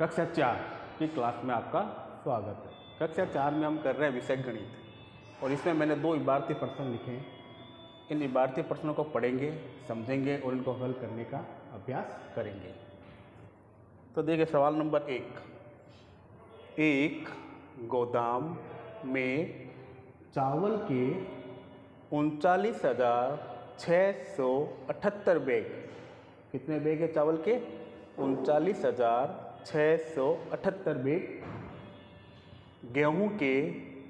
कक्षा 4 की क्लास में आपका स्वागत है। कक्षा 4 में हम कर रहे हैं विषय गणित और इसमें मैंने 2 इबारती प्रश्न लिखे हैं। इन इबारती प्रश्नों को पढ़ेंगे, समझेंगे और इनको हल करने का अभ्यास करेंगे। तो देखिए सवाल नंबर 1। एक गोदाम में चावल के 39,678 बैग, कितने बैग है चावल के? 39,678 बैग, गेहूं के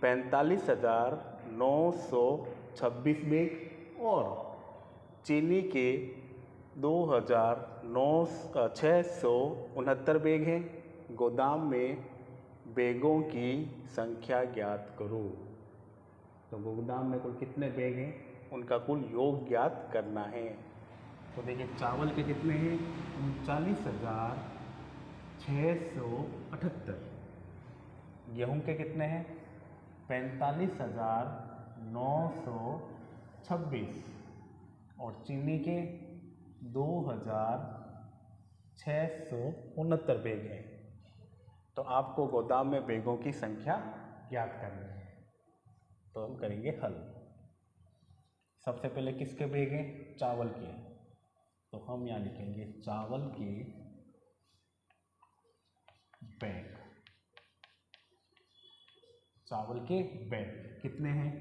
45,926 बैग और चीनी के 2,669 बैग हैं। गोदाम में बैगों की संख्या ज्ञात करो। तो गोदाम में कुल कितने बैग हैं, उनका कुल योग ज्ञात करना है। तो देखिए चावल के कितने हैं? 39,678। गेहूं के कितने हैं? 45,926 और चीनी के 2,669 बैग हैं। तो आपको गोदाम में बैगों की संख्या ज्ञात करनी है। तो हम करेंगे हल। सबसे पहले किसके बैग हैं? चावल के। तो हम यहाँ लिखेंगे चावल के बैग। चावल के बैग कितने हैं?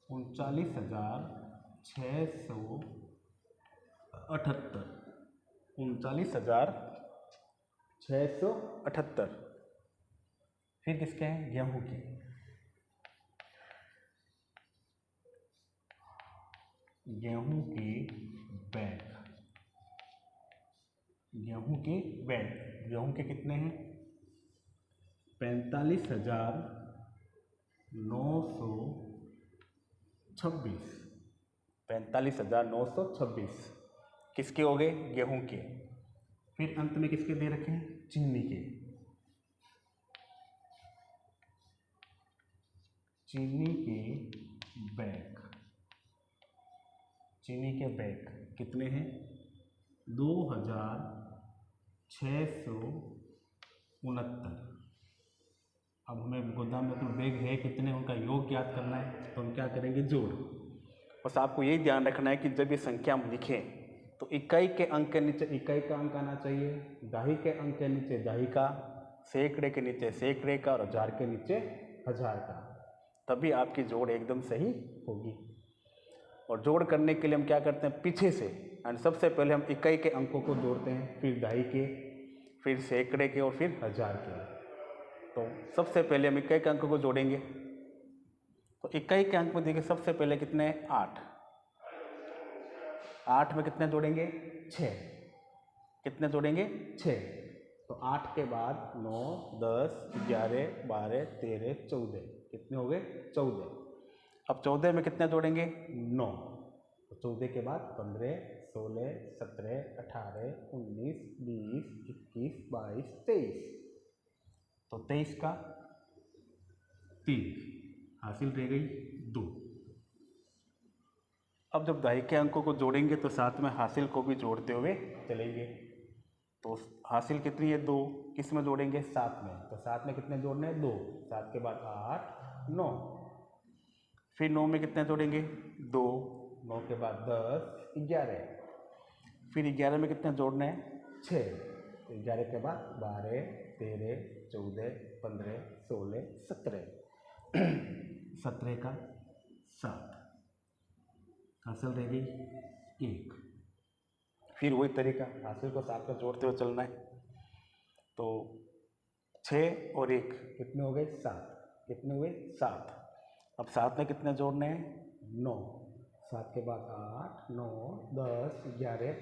39,678। 39,678। फिर किसके हैं? गेहूं के। गेहूं के बैग। गेहूं के बैग। गेहूं के कितने हैं? 45,926। 45,926 किसके हो गए? गेहूं के। फिर अंत में किसके दे रखे हैं? चीनी के। चीनी के बैग। चीनी के बैग कितने हैं? 2,669। अब हमें गोदाम में कुल बैग है कितने, उनका योग ज्ञात करना है। तो हम क्या करेंगे? जोड़। बस आपको यही ध्यान रखना है कि जब ये संख्या हम लिखें तो इकाई के अंक के नीचे इकाई का अंक आना चाहिए, दहाई के अंक के नीचे दहाई का, सैकड़े के नीचे सैकड़े का और हजार के नीचे हजार का। तभी आपकी जोड़ एकदम सही होगी। और जोड़ करने के लिए हम क्या करते हैं? पीछे से यानी सबसे पहले हम इकाई के अंकों को जोड़ते हैं, फिर दहाई के, फिर सैकड़े के और फिर हजार के। तो सबसे पहले हम इकाई के अंकों को जोड़ेंगे। तो इकाई के अंक में देखिए सबसे पहले कितने हैं? 8। 8 में कितने जोड़ेंगे? 6। कितने जोड़ेंगे? 6। तो 8 के बाद 9, 10, 11, 12, 13, 14। कितने हो गए? 14। अब 14 में कितने जोड़ेंगे? 9। तो 14 के बाद 15, 16, 17, 18, 19, 20, 21, 22, 23। तो 23 का 3 हासिल रह गई 2। अब जब दहाई के अंकों को जोड़ेंगे तो साथ में हासिल को भी जोड़ते हुए चलेंगे। तो हासिल कितनी है? 2। किस में जोड़ेंगे? 7 में। तो 7 में कितने जोड़ने हैं? 2। 7 के बाद 8, 9। फिर 9 में कितने जोड़ेंगे? 2। 9 के बाद 10, 11। फिर 11 में कितने जोड़ने हैं? 6। 11 के बाद 12, 13, 14, 15, 16, 17। 17 का 7 हासिल रह गई 1। फिर वही तरीका, हासिल को 7 में जोड़ते हुए चलना है। तो 6 और 1 कितने हो गए? 7। कितने हुए? 7। अब 7 में कितने जोड़ने हैं? 9। 7 के बाद 8, 9, 10, 11,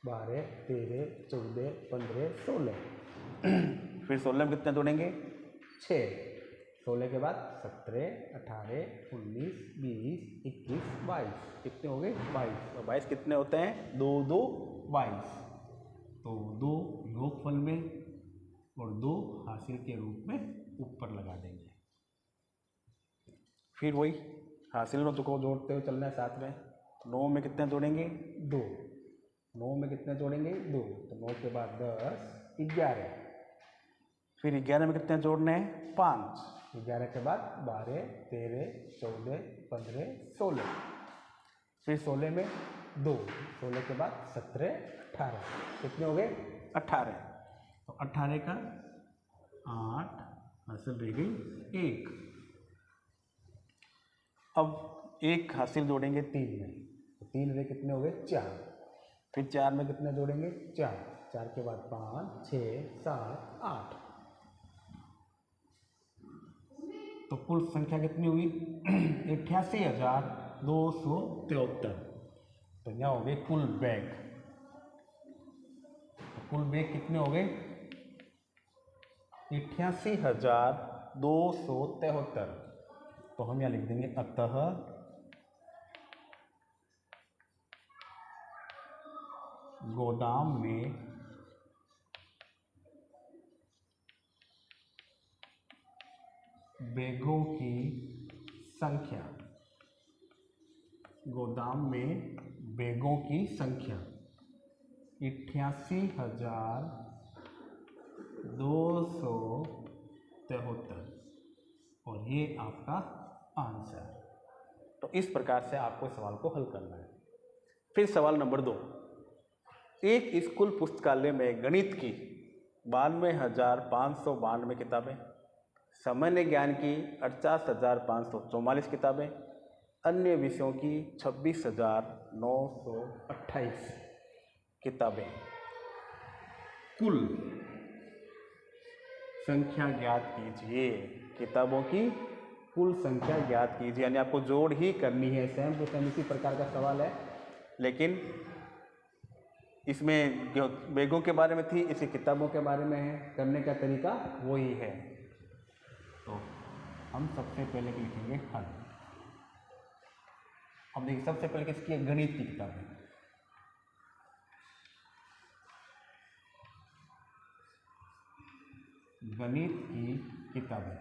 12, 13, 14, 15, 16। फिर 16 में कितने जोड़ेंगे? 6। 16 के बाद 17, 18, 19, 20, 21, 22। कितने हो गए? 22। और 22 कितने होते हैं? 2, 2, 22। तो 2 योगफल में और 2 हासिल के रूप में ऊपर लगा देंगे। फिर वही हासिल को जोड़ते हुए चलना है साथ में। 9 में कितने जोड़ेंगे? 2। 9 में कितने जोड़ेंगे 2, तो 9 के बाद 10 11, फिर 11 में कितने जोड़ने हैं 5, 11 के बाद 12 13 14 15 16, फिर 16 में 2, 16 के बाद 17 18, कितने हो गए 18, तो 18 का 8 हासिल रह गई 1। अब 1 हासिल जोड़ेंगे 3 में, तो 3 में कितने हो गए 4, फिर 4 में कितने जोड़ेंगे 4, 4 के बाद 5 6 7 8, तो कुल संख्या कितनी हुई 88,273। तो यहाँ हो गए कुल बैग, तो कुल बैग कितने हो गए 88,273। तो हम यहाँ लिख देंगे अतः गोदाम में बैगों की संख्या, गोदाम में बैगों की संख्या 88,273, और ये आपका आंसर। तो इस प्रकार से आपको सवाल को हल करना है। फिर सवाल नंबर 2, एक स्कूल पुस्तकालय में गणित की 92,592 किताबें, सामान्य ज्ञान की 48,544 किताबें, अन्य विषयों की 26,928 किताबें, कुल संख्या ज्ञात कीजिए। किताबों की कुल संख्या ज्ञात कीजिए, यानी आपको जोड़ ही करनी है। सेम टू सेम इसी प्रकार का सवाल है, लेकिन इसमें जो बैगों के बारे में थी, इसी किताबों के बारे में है। करने का तरीका वही है। तो हम सबसे पहले लिखेंगे हल। अब देखिए सबसे पहले किसकी है, गणित की किताब है। गणित की किताबें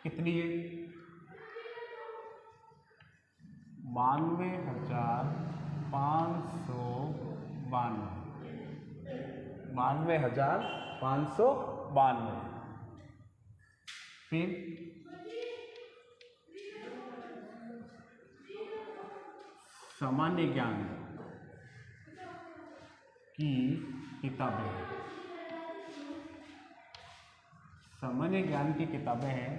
कितनी है 92,592। फिर सामान्य ज्ञान की किताबें, सामान्य ज्ञान की किताबें हैं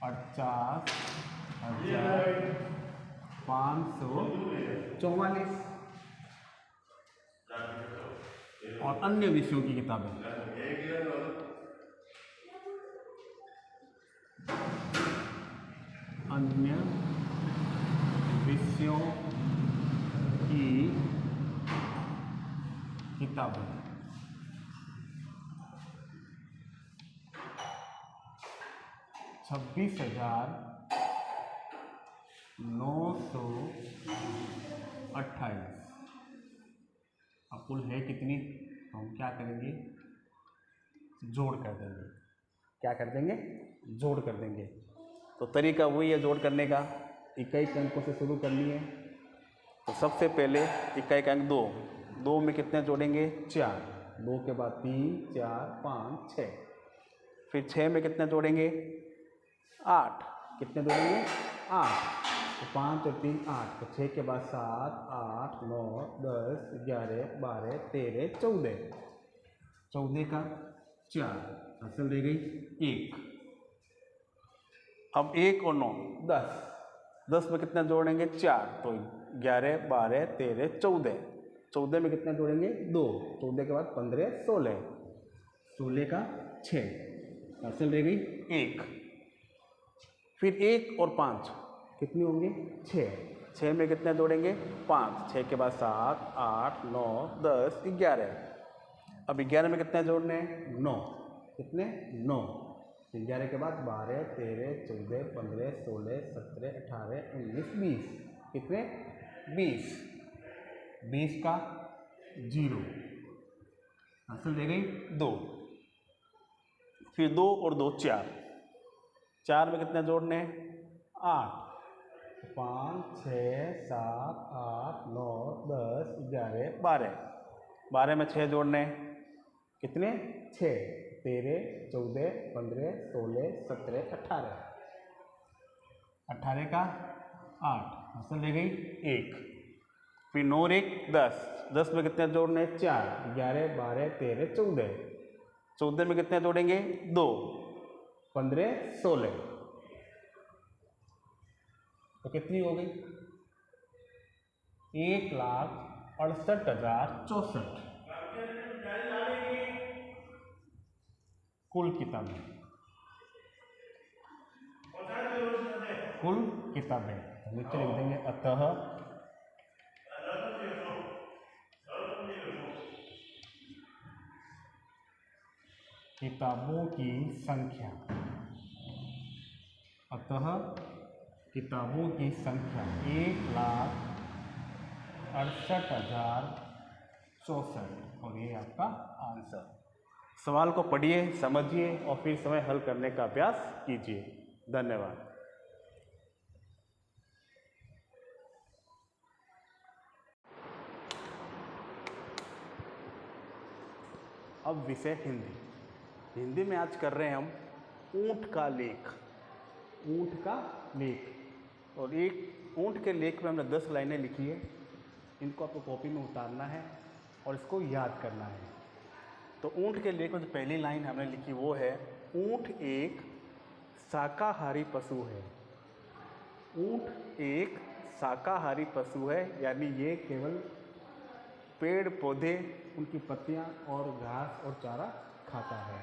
48,544, और अन्य विषयों की किताबें अन्य विषयों की किताबें 26,928। अब कुल है कितनी, तो हम क्या करेंगे, जोड़ कर देंगे। क्या कर देंगे, जोड़ कर देंगे। तो तरीका वही है जोड़ करने का, इकाई अंकों से शुरू करनी है। तो सबसे पहले इकाई अंक 2, 2 में कितने जोड़ेंगे 4, 2 के बाद 3 4 5 6, फिर 6 में कितने जोड़ेंगे 8, कितने जोड़ेंगे 8, तो 5 और 3 8, तो 6 के बाद 7 8 9 10 11 12 13 14, 14 का 4 हासिल रह गई 1। अब 1 और 9 10, 10 में कितने जोड़ेंगे 4, तो 11 12 13 14, 14 में कितने जोड़ेंगे 2, 14 के बाद 15 16, 16 का 6 हासिल रह गई 1। फिर 1 और 5 कितनी होंगे 6, 6 में कितने जोड़ेंगे 5, 6 के बाद 7 8 9 10 11, अब 11 में कितने जोड़ने हैं 9, कितने 9, 11 के बाद 12 13 14 15 16 17 18 19 20, कितने 20, 20 का 0 हासिल रह गई 2। फिर 2 और 2 4, 4 में कितने जोड़ने हैं 8, 5 6 7 8 9 10 11 12, 12 में 6 जोड़ने कितने 6, 13 14 15 16 17 18, 18 का 8, हासिल रह गई 1, फिर 9 और 1 10, 10 में कितने जोड़ने 4, 11 12 13 14, 14 में कितने जोड़ेंगे 2, 15 16, तो कितनी हो गई 1,68,064 कुल किताबें, कुल किताबें नीचे लिख देंगे। अतः किताबों की संख्या, अतः किताबों की संख्या 1,68,064, और ये आपका आंसर। सवाल को पढ़िए, समझिए और फिर समय हल करने का अभ्यास कीजिए। धन्यवाद। अब विषय हिंदी। हिंदी में आज कर रहे हैं हम ऊंट का लेख। ऊंट का लेख, और एक ऊंट के लेख में हमने 10 लाइनें लिखी है। इनको आपको कॉपी में उतारना है और इसको याद करना है। तो ऊंट के लेख में जो पहली लाइन हमने लिखी वो है, ऊंट एक शाकाहारी पशु है। ऊंट एक शाकाहारी पशु है, यानी ये केवल पेड़ पौधे, उनकी पत्तियां और घास और चारा खाता है।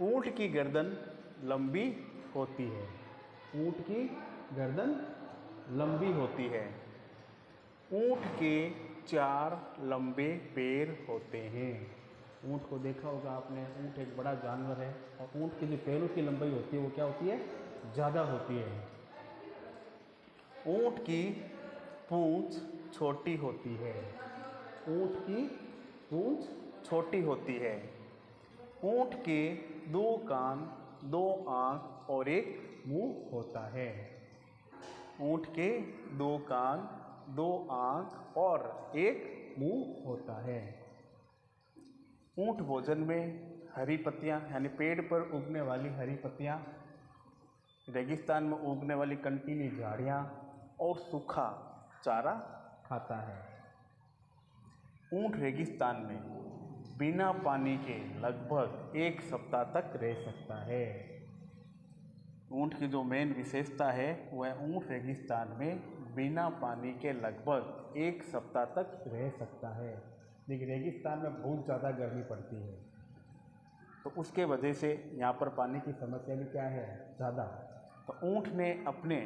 ऊंट की गर्दन लंबी होती है। ऊंट की गर्दन लंबी होती है। ऊंट के 4 लंबे पैर होते हैं। ऊंट को देखा होगा आपने, ऊंट एक बड़ा जानवर है और ऊंट की जो पैरों की लंबाई होती है वो क्या होती है, ज़्यादा होती है। ऊंट की पूंछ छोटी होती है। ऊंट की पूंछ छोटी होती है। ऊंट के 2 कान, 2 आँख और 1 मुंह होता है। ऊंट के 2 कान, 2 आँख और 1 मुंह होता है। ऊंट भोजन में हरी पत्तियां, यानी पेड़ पर उगने वाली हरी पत्तियां, रेगिस्तान में उगने वाली कंटीली झाड़ियां और सूखा चारा खाता है। ऊंट रेगिस्तान में बिना पानी के लगभग 1 सप्ताह तक रह सकता है। ऊंट की जो मेन विशेषता है वह ऊंट रेगिस्तान में बिना पानी के लगभग 1 सप्ताह तक रह सकता है। लेकिन रेगिस्तान में बहुत ज़्यादा गर्मी पड़ती है, तो उसके वजह से यहाँ पर पानी की समस्या भी क्या है, ज़्यादा। तो ऊंट ने अपने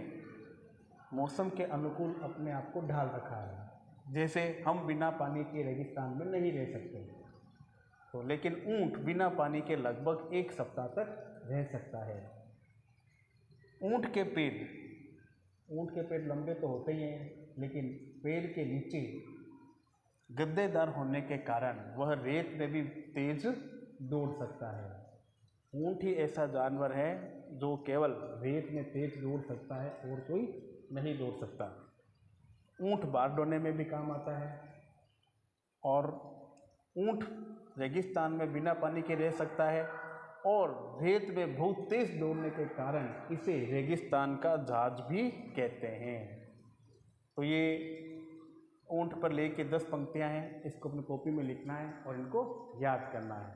मौसम के अनुकूल अपने आप को ढाल रखा है। जैसे हम बिना पानी के रेगिस्तान में नहीं रह सकते, तो लेकिन ऊंट बिना पानी के लगभग 1 सप्ताह तक रह सकता है। ऊंट के पैर लंबे तो होते ही हैं, लेकिन पैर के नीचे गद्देदार होने के कारण वह रेत में भी तेज दौड़ सकता है। ऊंट ही ऐसा जानवर है जो केवल रेत में तेज दौड़ सकता है और कोई नहीं दौड़ सकता। ऊंट बार ढोने में भी काम आता है, और ऊंट रेगिस्तान में बिना पानी के रह सकता है, और रेत में बहुत तेज दौड़ने के कारण इसे रेगिस्तान का जहाज भी कहते हैं। तो ये ऊंट पर लेके 10 पंक्तियां हैं, इसको अपनी कॉपी में लिखना है और इनको याद करना है।